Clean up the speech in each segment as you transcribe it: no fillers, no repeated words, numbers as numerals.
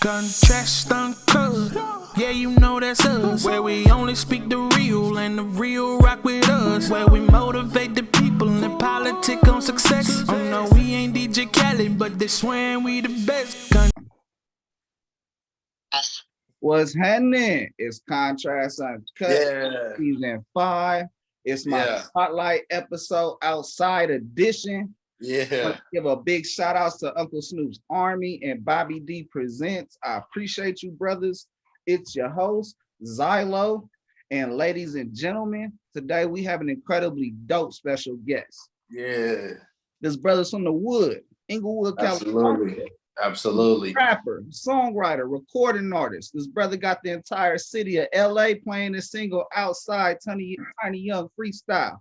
Contrast uncut, yeah, you know that's us. Where we only speak the real and the real rock with us. Where we motivate the people and politic on success. Oh no, we ain't DJ Khaled, but they swearing we the best. What's happening? It's Contrast Uncut, season 5. It's my spotlight episode, outside edition. I want to give a big shout out to Uncle Snoop's Army and Bobby D Presents. I appreciate you, brothers. It's your host, Xylo. And ladies and gentlemen, today we have an incredibly dope special guest. This brother's from the Wood, Inglewood, California. Absolutely. Rapper, songwriter, recording artist. This brother got the entire city of LA playing this single outside, Tiny Young Freestyle.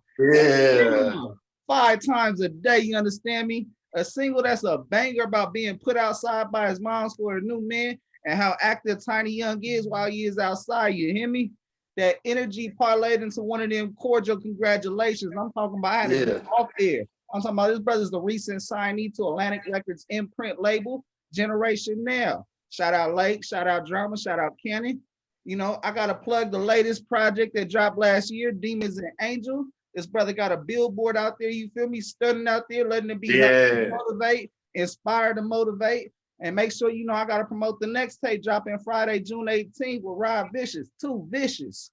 5 times a day, you understand me? A single that's a banger about being put outside by his moms for a new man and how active Tiny Young is while he is outside, you hear me? That energy parlayed into one of them cordial congratulations. I'm talking about, I had to get off there. I'm talking about this brother's the recent signee to Atlantic Records imprint label, Generation Now. Shout out Lake, shout out Drama, shout out Kenny. You know, I got to plug the latest project that dropped last year, Demons and Angel. This brother got a billboard out there, you feel me, studying out there, letting it be motivate, inspire to motivate. And make sure you know I got to promote the next tape dropping Friday, June 18th with Rob Vicious, Too Vicious.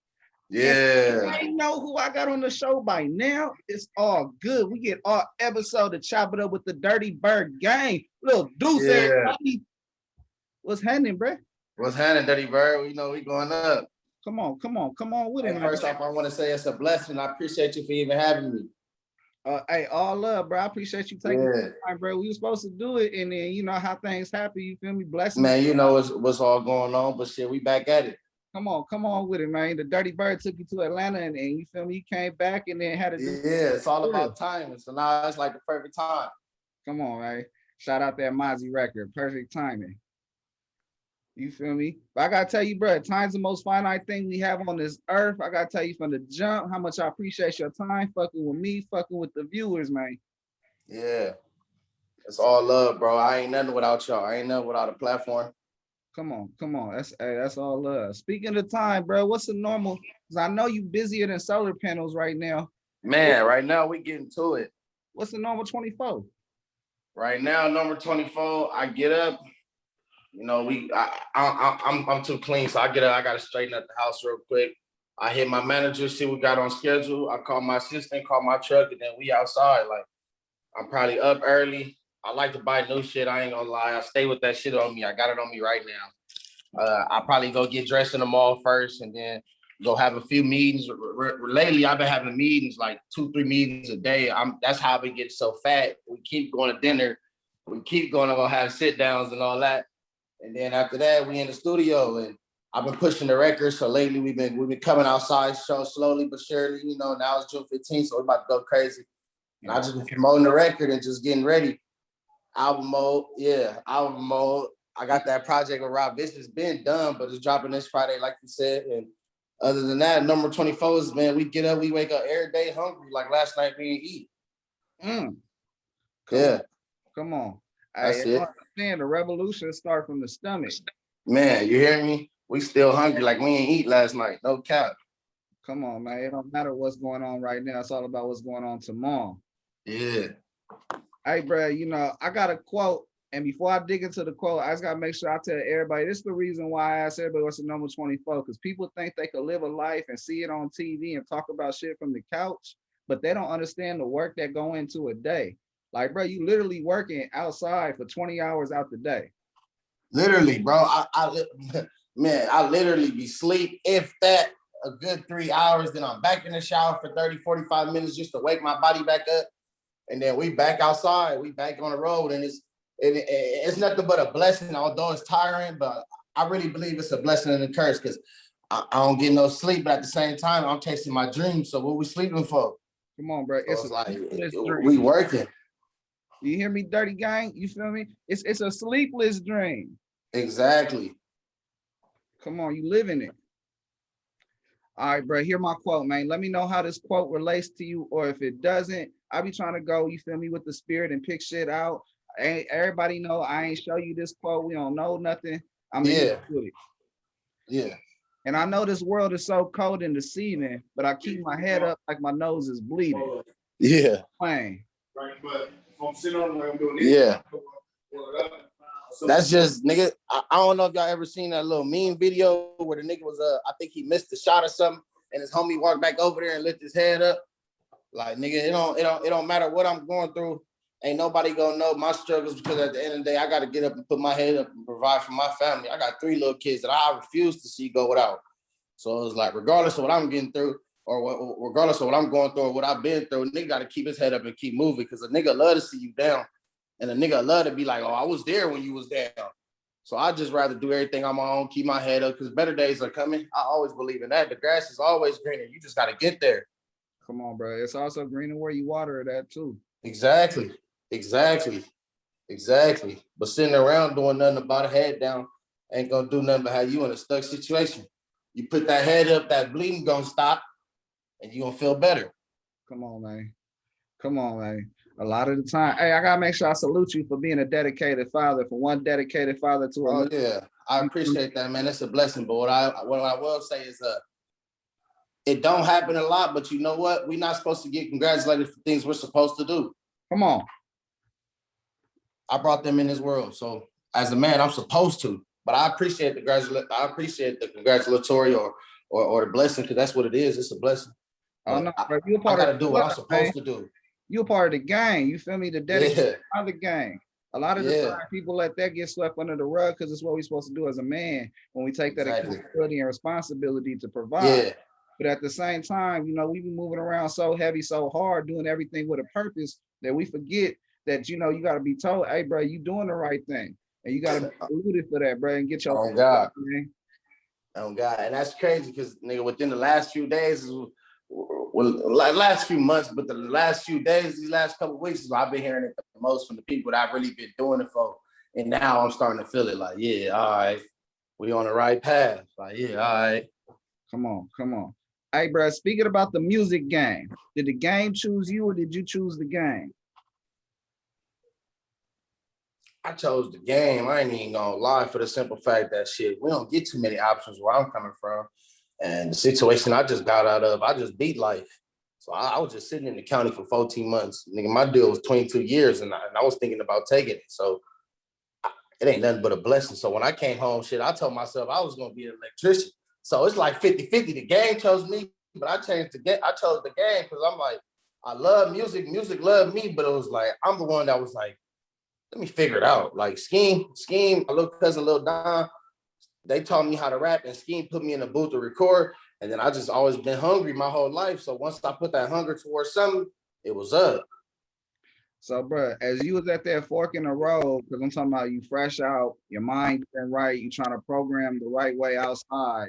I know who I got on the show by now. It's all good. We get all episode to chop it up with the Dirty Bird gang. Lil Duece, everybody. What's happening, bro? What's happening, Dirty Bird? You know we going up. Come on with it. First off, I want to say it's a blessing. I appreciate you for even having me. Hey, all love, bro. I appreciate you taking the time, bro. We were supposed to do it, and then you know how things happen. You feel me? Blessings. Man, you know what's all going on, but shit, we back at it. Come on with it, man. The Dirty Bird took you to Atlanta, and you feel me? You came back and then had to do it's all about timing. So now it's like the perfect time. Come on, man. Shout out that Mozzie record. Perfect timing. You feel me? But I gotta tell you, bro, time's the most finite thing we have on this earth. I gotta tell you from the jump how much I appreciate your time, fucking with me, fucking with the viewers, man. Yeah. It's all love, bro. I ain't nothing without y'all. I ain't nothing without a platform. Come on. That's all love. Speaking of time, bro, what's the normal? Because I know you busier than solar panels right now. Man, right now we getting to it. What's the normal 24? Right now, number 24, I get up. You know, I'm too clean, so I get up. I gotta straighten up the house real quick. I hit my manager, see what we got on schedule. I call my assistant, call my truck, and then we outside. Like, I'm probably up early. I like to buy new shit. I ain't gonna lie. I stay with that shit on me. I got it on me right now. I'll probably go get dressed in the mall first, and then go have a few meetings. Lately, I've been having meetings, like 2-3 meetings a day. That's how I've been getting so fat. We keep going to dinner. We keep going to go have sit downs and all that. And then after that, we in the studio, and I've been pushing the record. So lately, we've been coming outside, show slowly but surely. You know, now it's June 15th, so we're about to go crazy. And I just been promoting the record and just getting ready. Album mode. I got that project with Rob Vicious been done, but it's dropping this Friday, like you said. And other than that, number 24 is, man, we get up, we wake up every day hungry. Like last night, we didn't eat. Come on. That's it. The revolution start from the stomach. Man, you hear me? We still hungry, like we ain't eat last night. No cap. Come on, man. It don't matter what's going on right now. It's all about what's going on tomorrow. Yeah. Hey, bro, you know, I got a quote. And before I dig into the quote, I just got to make sure I tell everybody, this is the reason why I asked everybody what's the number 24, because people think they could live a life and see it on TV and talk about shit from the couch, but they don't understand the work that go into a day. Like, bro, you literally working outside for 20 hours out the day. Literally, bro. I literally be sleep, if that, a good 3 hours. Then I'm back in the shower for 30, 45 minutes just to wake my body back up. And then we back outside. We back on the road. And it's nothing but a blessing, although it's tiring. But I really believe it's a blessing and a curse, because I don't get no sleep. But at the same time, I'm chasing my dreams. So what we sleeping for? Come on, bro. It's like, we working. You hear me, Dirty Gang? You feel me? It's a sleepless dream. Exactly. Come on, you living it. All right, bro, hear my quote, man. Let me know how this quote relates to you, or if it doesn't, I be trying to go, you feel me, with the spirit and pick shit out. Ain't everybody know I ain't show you this quote. We don't know nothing. I'm in Yeah. with it. Yeah. And I know this world is so cold and deceiving, but I keep my head up like my nose is bleeding. Yeah. Plain. Right, but if I'm sitting on where I'm doing this, yeah. That's just nigga. I don't know if y'all ever seen that little meme video where the nigga was I think he missed the shot or something, and his homie walked back over there and lifted his head up. Like nigga, it don't matter what I'm going through. Ain't nobody gonna know my struggles because at the end of the day, I gotta get up and put my head up and provide for my family. I got 3 little kids that I refuse to see go without. So it's like, regardless of what I'm getting through, or regardless of what I'm going through or what I've been through, a nigga gotta keep his head up and keep moving because a nigga love to see you down. And a nigga love to be like, oh, I was there when you was down. So I just rather do everything on my own, keep my head up because better days are coming. I always believe in that. The grass is always greener. You just gotta get there. Come on, bro. It's also greener where you water it at too. Exactly. But sitting around doing nothing about a head down ain't gonna do nothing but have you in a stuck situation. You put that head up, that bleeding gonna stop, and you gonna feel better. Come on, man. Come on, man. A lot of the time, hey, I gotta make sure I salute you for being a dedicated father, for one dedicated father to a yeah, I appreciate that, man. It's a blessing. But what I will say is it don't happen a lot, but you know what? We're not supposed to get congratulated for things we're supposed to do. Come on. I brought them in this world. So as a man, I'm supposed to. But I appreciate the congratulatory or the blessing, because that's what it is. It's a blessing. Oh no, bro, you a part I gotta do what I'm supposed to do. You a part of the gang. You feel me? The dedication of the gang. A lot of the time, people let that get swept under the rug because it's what we're supposed to do as a man when we take that accountability and responsibility to provide. Yeah. But at the same time, you know, we be moving around so heavy, so hard, doing everything with a purpose that we forget that, you know, you got to be told, hey, bro, you doing the right thing. And you got to be saluted for that, bro, and get your... Oh, God. Oh, God. And that's crazy because, nigga, within the last few days, well, like last few months, but the last few days, these last couple of weeks, I've been hearing it the most from the people that I've really been doing it for. And now I'm starting to feel it like, yeah, all right, we on the right path. Like, yeah, all right. Come on. Hey, bro, speaking about the music game, did the game choose you or did you choose the game? I chose the game. I ain't even gonna lie, for the simple fact that shit, we don't get too many options where I'm coming from. And the situation I just got out of, I just beat life. So I was just sitting in the county for 14 months. Nigga, my deal was 22 years and I was thinking about taking it. So it ain't nothing but a blessing. So when I came home, shit, I told myself I was gonna be an electrician. So it's like 50-50. The game chose me, but I chose the game because I'm like, I love music. Music loved me, but it was like, I'm the one that was like, let me figure it out. Like Scheme, my little cousin, Lil Don, they taught me how to rap, and Scheme put me in the booth to record. And then I just always been hungry my whole life. So once I put that hunger towards something, it was up. So, bro, as you was at that fork in the road, because I'm talking about you fresh out, your mind been right, you trying to program the right way outside.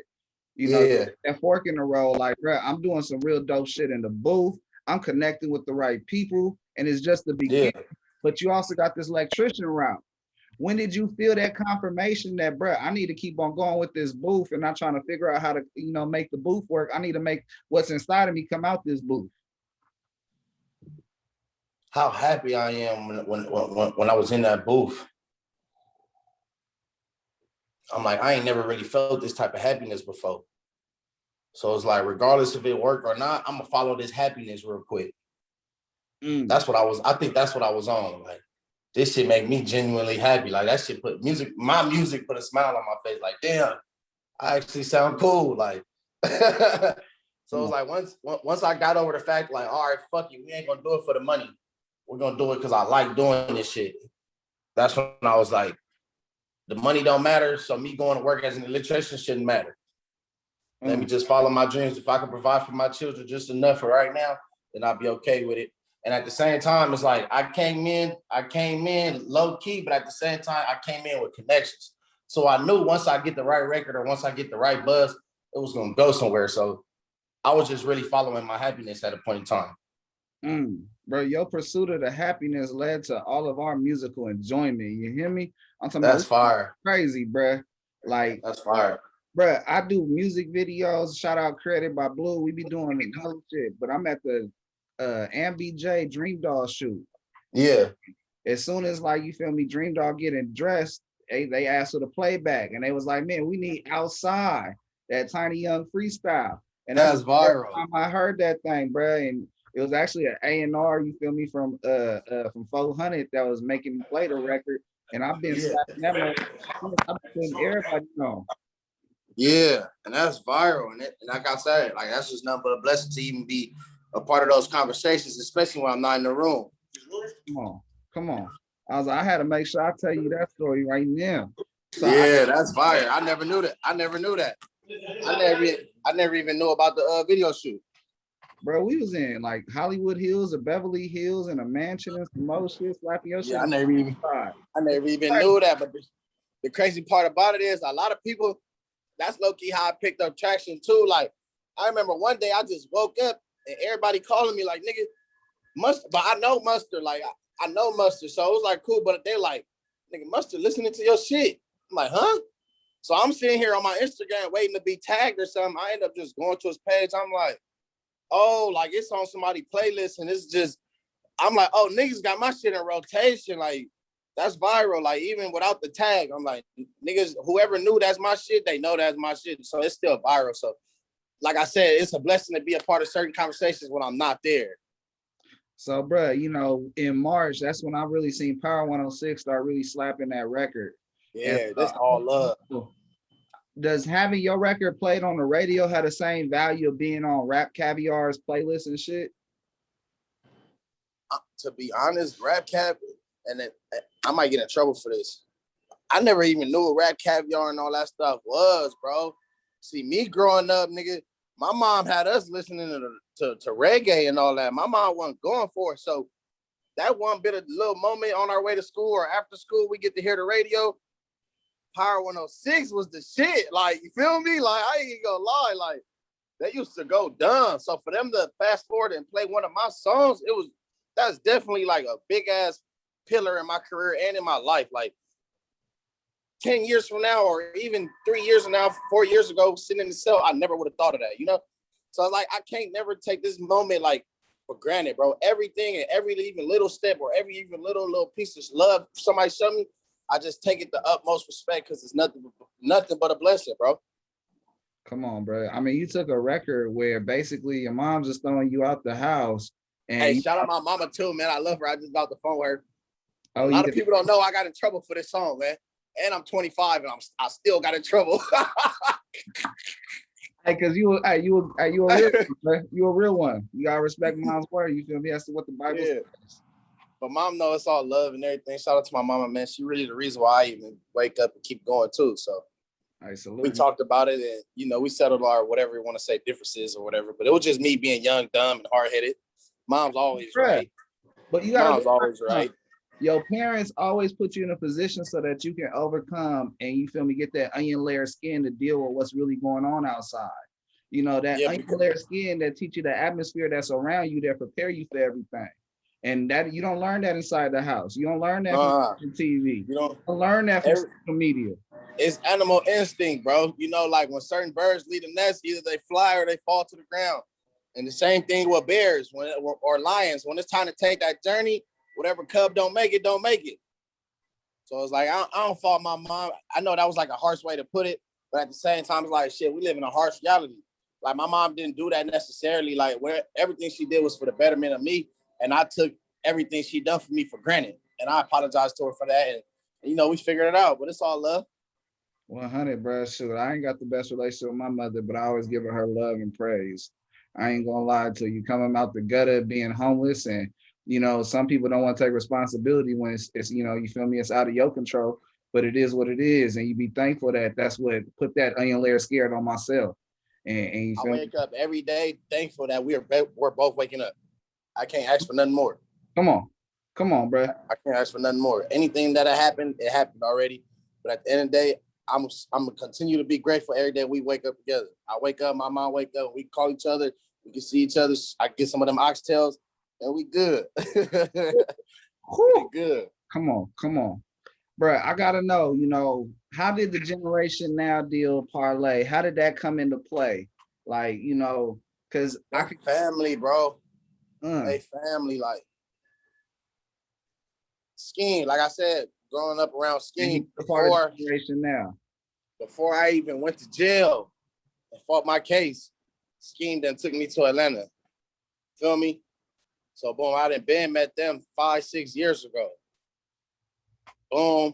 You know, that fork in the road, like, bro, I'm doing some real dope shit in the booth. I'm connecting with the right people, and it's just the beginning. Yeah. But you also got this electrician route. When did you feel that confirmation that, bro, I need to keep on going with this booth and not trying to figure out how to, you know, make the booth work. I need to make what's inside of me come out this booth. How happy I am when I was in that booth. I'm like, I ain't never really felt this type of happiness before. So it's like, regardless if it worked or not, I'm gonna follow this happiness real quick. That's what I think that's what I was on. Like, this shit make me genuinely happy. Like, that shit my music put a smile on my face. Like, damn, I actually sound cool. Like, so it's like, once I got over the fact, like, all right, fuck you, we ain't gonna do it for the money. We're gonna do it because I like doing this shit. That's when I was like, the money don't matter, so me going to work as an electrician shouldn't matter. Let me just follow my dreams. If I can provide for my children just enough for right now, then I'll be okay with it. And at the same time, it's like I came in low key, but at the same time, I came in with connections. So I knew once I get the right record or once I get the right buzz, it was gonna go somewhere. So I was just really following my happiness at a point in time. Bro, your pursuit of the happiness led to all of our musical enjoyment. You hear me? I'm talking that's fire. Crazy, bro. Like, that's fire. Bro, I do music videos, shout out Created by Blue. We be doing another shit, but I'm at the MBJ Dream Doll shoot. Yeah. As soon as like you feel me, Dream Doll getting dressed, they asked for the playback, and they was like, man, we need outside that Tiny Young freestyle. And That's that's the first viral. time I heard that thing, bro. And it was actually an A&R, you feel me, from 400 that was making me play the record. And I've been slapping that much. I've been putting everybody on. Yeah, and that's viral. And like I said, like that's just nothing but a blessing to even be a part of those conversations, especially when I'm not in the room. Come on. I was like, I had to make sure I tell you that story right now. So yeah, that's fire. I never knew that. I never even knew about the video shoot. Bro, we was in like Hollywood Hills or Beverly Hills in a mansion and some more shit, slapping your shit. I never even knew that. But the crazy part about it is a lot of people, that's low-key how I picked up traction too. Like, I remember one day I just woke up and everybody calling me like, nigga, Mustard, but I know Mustard, like, I know Mustard. So it was like, cool, but they're like, nigga, Mustard listening to your shit. I'm like, huh? So I'm sitting here on my Instagram waiting to be tagged or something. I end up just going to his page. I'm like, oh, like it's on somebody's playlist and it's just, I'm like, oh, niggas got my shit in rotation. Like, that's viral. Like, even without the tag, I'm like, niggas, whoever knew that's my shit, they know that's my shit. So it's still viral. So, like I said, it's a blessing to be a part of certain conversations when I'm not there. So, bro, you know, in March, that's when I really seen Power 106 start really slapping that record. Yeah, that's all love. Does having your record played on the radio have the same value of being on Rap Caviar's playlist and shit? To be honest, Rap Cav, and I might get in trouble for this. I never even knew what Rap Caviar and all that stuff was, bro. See, me growing up, nigga, my mom had us listening to reggae and all that. My mom wasn't going for it. So that one bit of little moment on our way to school or after school, we get to hear the radio. Power 106 was the shit. Like, you feel me? Like, I ain't gonna lie. Like, they used to go dumb. So for them to fast forward and play one of my songs, that's definitely like a big ass pillar in my career and in my life. Like 10 years from now, or even 3 years from now, 4 years ago, sitting in the cell, I never would have thought of that, you know? So like, I can't never take this moment like for granted, bro. Everything and every even little step or every even little piece of love somebody showed me, I just take it the utmost respect because it's nothing but a blessing, bro. Come on, bro. I mean, you took a record where basically your mom's just throwing you out the house. And hey, shout out my mama too, man. I love her. I just got the phone with her. Oh, a lot of people don't know I got in trouble for this song, man. And I'm 25 and I still got in trouble. Hey, cause you a real one, man. You a real one. You gotta respect mom's word. You feel me? That's what the Bible says. But mom knows it's all love and everything. Shout out to my mama, man. She really the reason why I even wake up and keep going too. So we talked about it and, you know, we settled our whatever you want to say differences or whatever. But it was just me being young, dumb, and hard-headed. Mom's always right. But you gotta Mom's always right. Your parents always put you in a position so that you can overcome and, you feel me, get that onion layer skin to deal with what's really going on outside. You know, that onion layer skin that teach you the atmosphere that's around you that prepare you for everything. And that you don't learn that inside the house. You don't learn that from TV. You don't learn that from social media. It's animal instinct, bro. You know, like when certain birds leave the nest, either they fly or they fall to the ground. And the same thing with bears or lions. When it's time to take that journey, whatever cub don't make it, don't make it. So it's like, I don't fault my mom. I know that was like a harsh way to put it, but at the same time, it's like, shit, we live in a harsh reality. Like my mom didn't do that necessarily. Like everything she did was for the betterment of me. And I took everything she done for me for granted. And I apologize to her for that. And you know, we figured it out, but it's all love. 100, bro. Shoot, I ain't got the best relationship with my mother, but I always give her love and praise. I ain't gonna lie to you. Coming out the gutter, being homeless, and you know, some people don't want to take responsibility when it's you know, you feel me, it's out of your control, but it is what it is, and you be thankful that that's what put that onion layer scared on myself. And you feel I wake up every day thankful that we're both waking up. I can't ask for nothing more. Come on, bro. I can't ask for nothing more. Anything that happened, it happened already. But at the end of the day, I'm gonna continue to be grateful every day we wake up together. I wake up, my mom wake up, we call each other, we can see each other. I get some of them oxtails, and we good. We good. Come on. Bro, I gotta know, you know, how did the Generation Now deal parlay? How did that come into play? Like, you know, because family, bro. They family, like Scheme. Like I said, growing up around Scheme before I even went to jail and fought my case, Scheme then took me to Atlanta. Feel me? So boom, I done met them 5-6 years ago. Boom.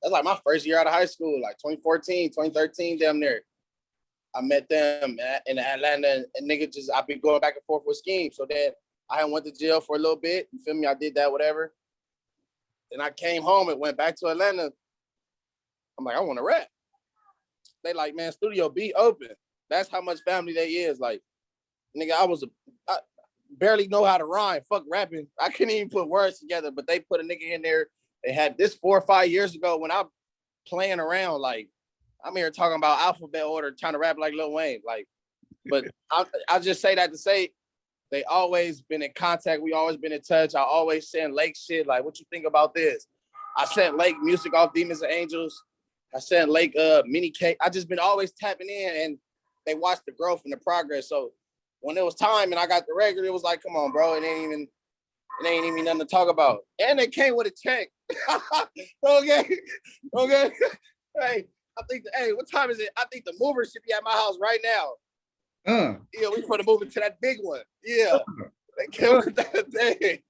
That's like my first year out of high school, like 2014, 2013, damn near. I met them in Atlanta, and nigga just, I be going back and forth with Scheme. So then I went to jail for a little bit. You feel me? I did that, whatever. Then I came home and went back to Atlanta. I'm like, I want to rap. They like, man, Studio B open. That's how much family they is. Like, nigga, I barely know how to rhyme. Fuck rapping. I couldn't even put words together, but they put a nigga in there. They had this 4 or 5 years ago when I'm playing around. Like, I'm here talking about alphabet order, trying to rap like Lil Wayne. Like, but I just say that to say they always been in contact. We always been in touch. I always send Lake shit. Like, what you think about this? I sent Lake music off Demons and Angels. I sent Lake mini cake. I just been always tapping in, and they watched the growth and the progress. So when it was time and I got the record, it was like, come on, bro. It ain't even nothing to talk about. And they came with a check. Okay. Hey, what time is it? I think the mover should be at my house right now. Yeah, we put a move to that big one. Yeah. They came with that thing.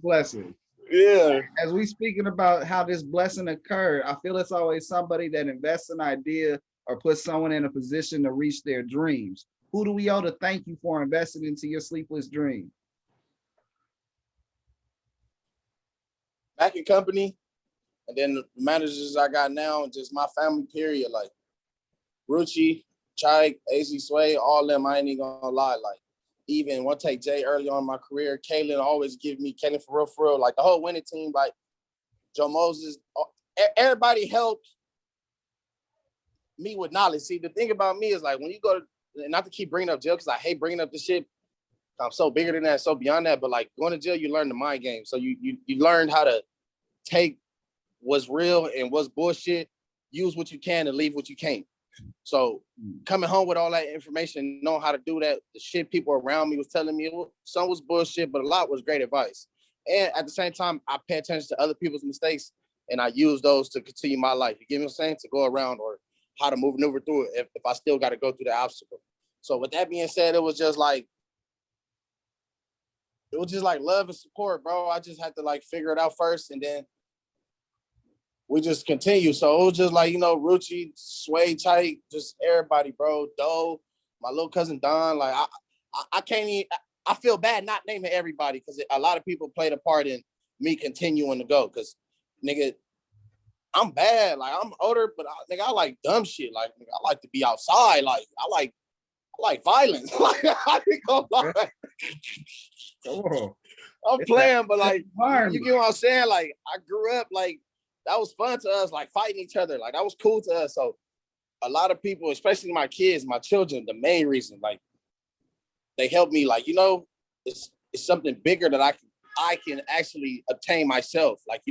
Blessing. Yeah. As we speaking about how this blessing occurred, I feel it's always somebody that invests an idea or puts someone in a position to reach their dreams. Who do we owe to thank you for investing into your sleepless dream? Back in company, and then the managers I got now, and just my family, period. Like Ruchi, Chai, AZ Sway, all them, I ain't even gonna lie. Like, even one take Jay early on in my career, Kaylin always give me, Kaylin for real, like the whole winning team, like Joe Moses, everybody helped me with knowledge. See, the thing about me is like when you go to, not to keep bringing up jail, because I hate bringing up the shit. I'm so bigger than that, so beyond that, but like going to jail, you learn the mind game. So you learn how to take what's real and what's bullshit, use what you can and leave what you can't. So coming home with all that information, knowing how to do that, the shit people around me was telling me, some was bullshit, but a lot was great advice. And at the same time, I pay attention to other people's mistakes and I use those to continue my life. You get what I'm saying? To go around, or how to maneuver through it if I still got to go through the obstacle. So with that being said, it was just like love and support, bro. I just had to like figure it out first, and then we just continue. So it was just like, Ruchi, Sway, Chai, just everybody, bro. Doe, my little cousin Don. Like I can't even, I feel bad not naming everybody because a lot of people played a part in me continuing to go. Cause nigga, I'm bad. Like I'm older, but I like dumb shit. Like nigga, I like to be outside. Like I like violence. Like I think I'm playing, but like you get what I'm saying? Like I grew up like that was fun to us, like fighting each other. Like that was cool to us. So a lot of people, especially my kids, my children, the main reason, like they help me, like, it's something bigger that I can actually obtain myself. Like,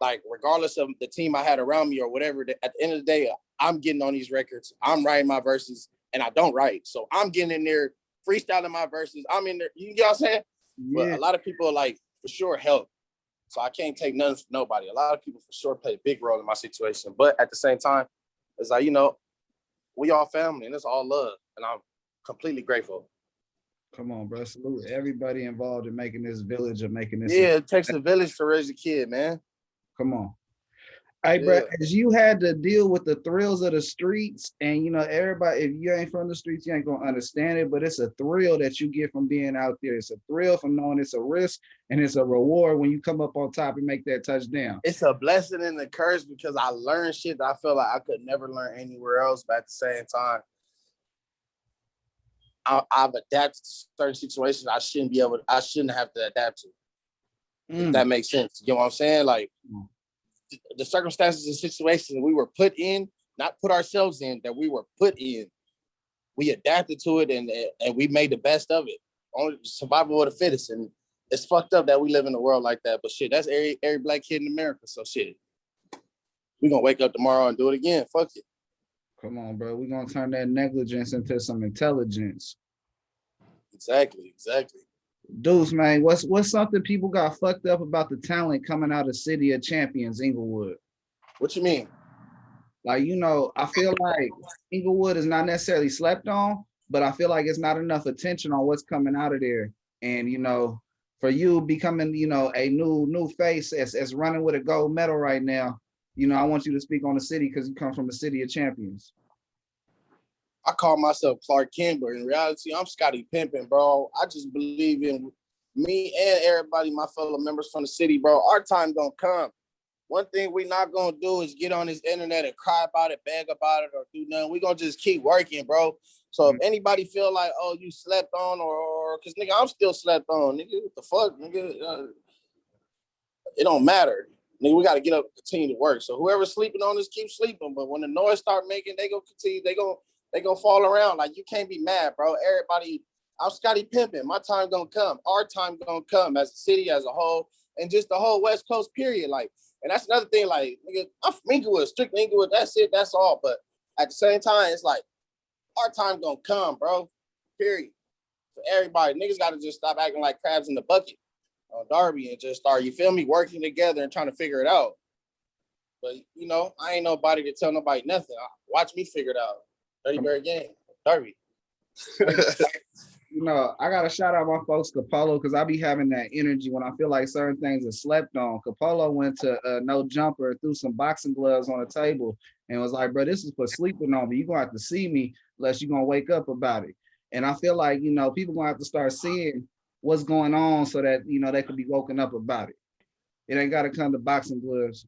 like regardless of the team I had around me or whatever, at the end of the day, I'm getting on these records. I'm writing my verses and I don't write. So I'm getting in there, freestyling my verses. I'm in there, you get what I'm saying? Yeah. But a lot of people like for sure help. So I can't take nothing from nobody. A lot of people for sure play a big role in my situation. But at the same time, it's like, we all family and it's all love. And I'm completely grateful. Come on, bro. Salute everybody involved in making this village or making this. Yeah, it takes a village to raise a kid, man. Come on. Hey, bro, as you had to deal with the thrills of the streets, and everybody, if you ain't from the streets, you ain't gonna understand it, but it's a thrill that you get from being out there. It's a thrill from knowing it's a risk, and it's a reward when you come up on top and make that touchdown. It's a blessing and a curse because I learned shit that I feel like I could never learn anywhere else, but at the same time, I've adapted to certain situations I shouldn't have to adapt to. If that makes sense. You know what I'm saying? Like, the circumstances and situations we were put in, not put ourselves in, that we were put in, we adapted to it and we made the best of it. Only survival of the fittest. And it's fucked up that we live in a world like that. But shit, that's every black kid in America. So shit, we gonna wake up tomorrow and do it again. Fuck it. Come on, bro. We gonna turn that negligence into some intelligence. Exactly. Dudes, man, what's something people got fucked up about the talent coming out of City of Champions, Inglewood? What you mean? Like, I feel like Inglewood is not necessarily slept on, but I feel like it's not enough attention on what's coming out of there. And for you becoming, a new face as running with a gold medal right now, I want you to speak on the city because you come from the City of Champions. I call myself Clark Kent, but in reality, I'm Scottie Pimpin, bro. I just believe in me and everybody, my fellow members from the city, bro. Our time gonna come. One thing we not gonna do is get on this internet and cry about it, beg about it, or do nothing. We gonna just keep working, bro. So if anybody feel like, oh, you slept on, or cause nigga, I'm still slept on, nigga. What the fuck, nigga? It don't matter. Nigga, we gotta get up and continue to work. So whoever's sleeping on this, keep sleeping. But when the noise start making, they gonna continue, they gonna fall around. Like, you can't be mad, bro. Everybody, I'm Scottie Pimpin. My time gonna come. Our time gonna come as a city, as a whole, and just the whole West Coast, period. Like, and that's another thing, like, nigga, I'm from Inglewood, strictly Inglewood, that's it, that's all. But at the same time, it's like, our time gonna come, bro, period. For everybody, niggas gotta just stop acting like crabs in the bucket on Darby and just start, you feel me, working together and trying to figure it out. But, I ain't nobody to tell nobody nothing. Watch me figure it out. Dirty Bird Gang, Darby. I gotta shout out my folks Capolo because I be having that energy when I feel like certain things are slept on. Capolo went to No Jumper, threw some boxing gloves on the table and was like, bro, this is for sleeping on me. You're gonna have to see me unless you're gonna wake up about it. And I feel like, people gonna have to start seeing what's going on so that, they could be woken up about it. It ain't gotta come to boxing gloves.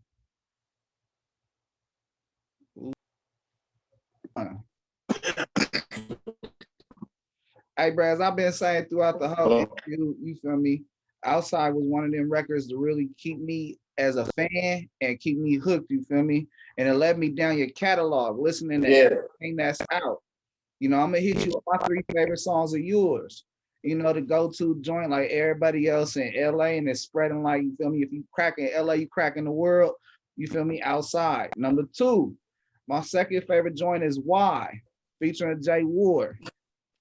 Hey, bro, as I've been saying throughout the whole interview, you feel me? Outside was one of them records to really keep me as a fan and keep me hooked, you feel me? And it led me down your catalog, listening to everything that's out. I'm gonna hit you with my 3 favorite songs of yours. The go-to joint like everybody else in LA, and it's spreading like, you feel me? If you crack in LA, you crack in the world, you feel me? Outside. Number 2, my second favorite joint is Why, featuring Jay Ward.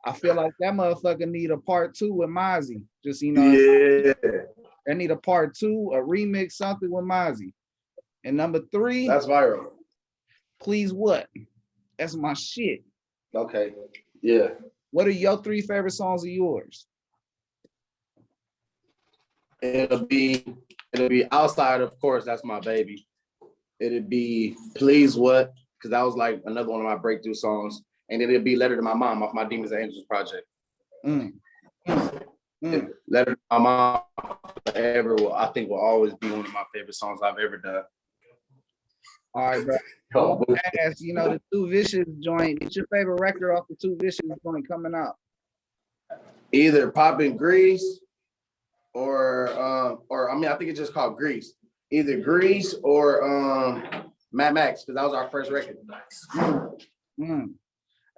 I feel like that motherfucker need a part 2 with Mozzie. Just, they need a part 2, a remix, something with Mozzie. And number 3. That's viral. Please What? That's my shit. Okay, yeah. What are your 3 favorite songs of yours? It'll be Outside, of course, that's my baby. It'd be Please What? Because that was like another one of my breakthrough songs. And then it'll be Letter to My Mom off my Demons and Angels project. Letter to My Mom forever I think will always be one of my favorite songs I've ever done. All right, bro. I want to ask, the Two Vicious joint, what's your favorite record off the Two Vicious joint coming out? Either Poppin' Grease or I think it's just called Grease. Either Grease or Mad Max, because that was our first record.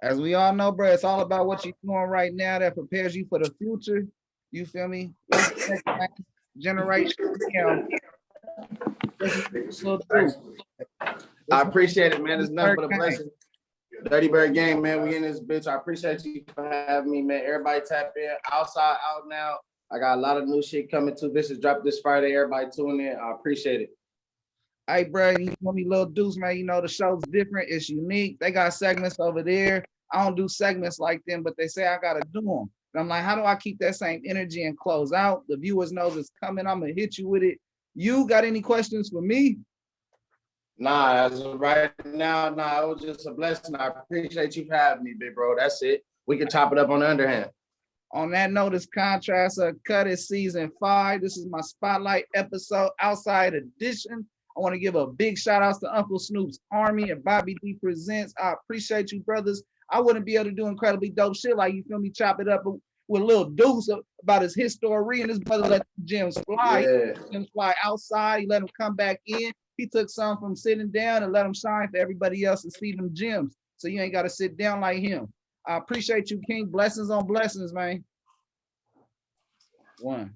As we all know, bro, it's all about what you're doing right now that prepares you for the future. You feel me? Generation. I appreciate it, man. It's nothing but a blessing. Dirty Bird Gang, man. We in this bitch. I appreciate you for having me, man. Everybody tap in. Outside, out now. I got a lot of new shit coming too. This is dropped this Friday. Everybody tune in. I appreciate it. Hey, bro, you know me, Lil Duece, man. The show's different. It's unique. They got segments over there. I don't do segments like them, but they say I got to do them. And I'm like, how do I keep that same energy and close out? The viewers knows it's coming. I'm going to hit you with it. You got any questions for me? Nah, as of right now, it was just a blessing. I appreciate you for having me, big bro. That's it. We can chop it up on the underhand. On that note, it's Contrast Cut is season 5. This is my spotlight episode, Outside edition. I want to give a big shout out to Uncle Snoop's Army and Bobby D Presents. I appreciate you, brothers. I wouldn't be able to do incredibly dope shit like, you feel me, chop it up with Lil Duece about his history, and his brother let the gems fly. Yeah. Gems fly outside. He let them come back in. He took some from sitting down and let them shine for everybody else to see them gems. So you ain't got to sit down like him. I appreciate you, King. Blessings on blessings, man. 1.